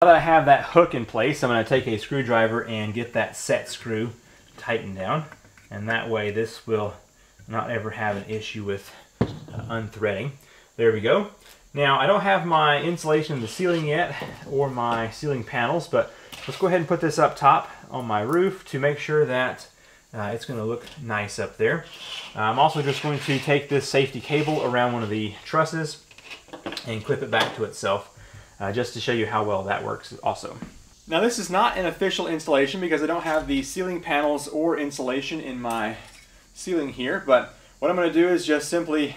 Now that I have that hook in place, I'm going to take a screwdriver and get that set screw tightened down, and that way this will not ever have an issue with unthreading. There we go. Now I don't have my insulation in the ceiling yet or my ceiling panels, but let's go ahead and put this up top on my roof to make sure that it's going to look nice up there. I'm also just going to take this safety cable around one of the trusses and clip it back to itself. Just to show you how well that works also. Now this is not an official installation because I don't have the ceiling panels or insulation in my ceiling here, but what I'm going to do is just simply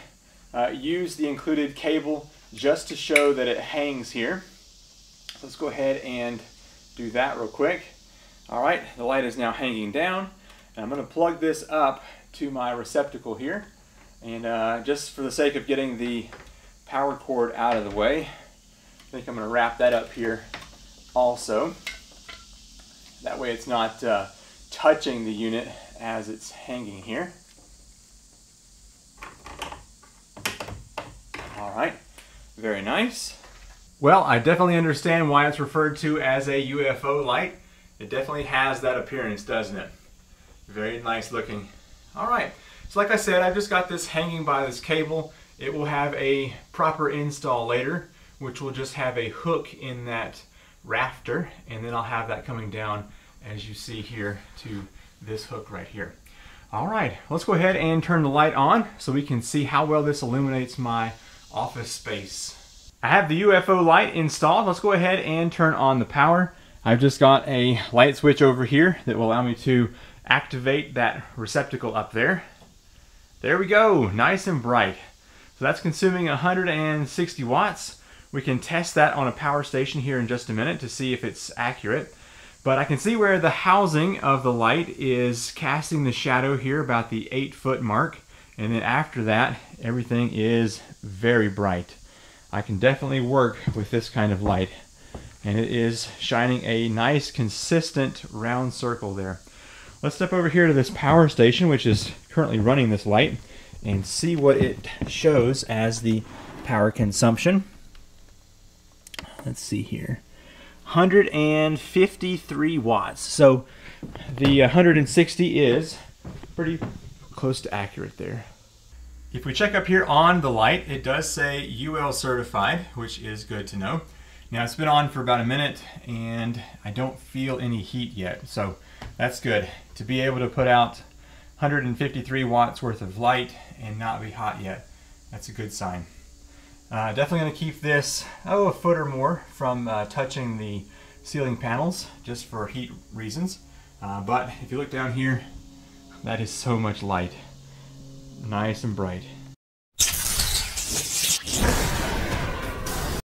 use the included cable just to show that it hangs here. Let's go ahead and do that real quick. Alright, the light is now hanging down, and I'm going to plug this up to my receptacle here, and just for the sake of getting the power cord out of the way, I think I'm going to wrap that up here also. That way it's not touching the unit as it's hanging here. Alright, very nice. Well, I definitely understand why it's referred to as a UFO light. It definitely has that appearance, doesn't it? Very nice looking. Alright, so like I said, I've just got this hanging by this cable. It will have a proper install later, which will just have a hook in that rafter, and then I'll have that coming down, as you see here, to this hook right here. Alright, let's go ahead and turn the light on so we can see how well this illuminates my office space. I have the UFO light installed. Let's go ahead and turn on the power. I've just got a light switch over here that will allow me to activate that receptacle up there. There we go, nice and bright. So that's consuming 160 watts. We can test that on a power station here in just a minute to see if it's accurate. But I can see where the housing of the light is casting the shadow here about the 8-foot mark. And then after that, everything is very bright. I can definitely work with this kind of light. And it is shining a nice, consistent round circle there. Let's step over here to this power station, which is currently running this light, and see what it shows as the power consumption. Let's see here, 153 watts. So the 160 is pretty close to accurate there. If we check up here on the light, it does say UL certified, which is good to know. Now it's been on for about a minute and I don't feel any heat yet, so that's good. To be able to put out 153 watts worth of light and not be hot yet, that's a good sign. Definitely going to keep this, a foot or more from touching the ceiling panels, just for heat reasons. But if you look down here, that is so much light. Nice and bright.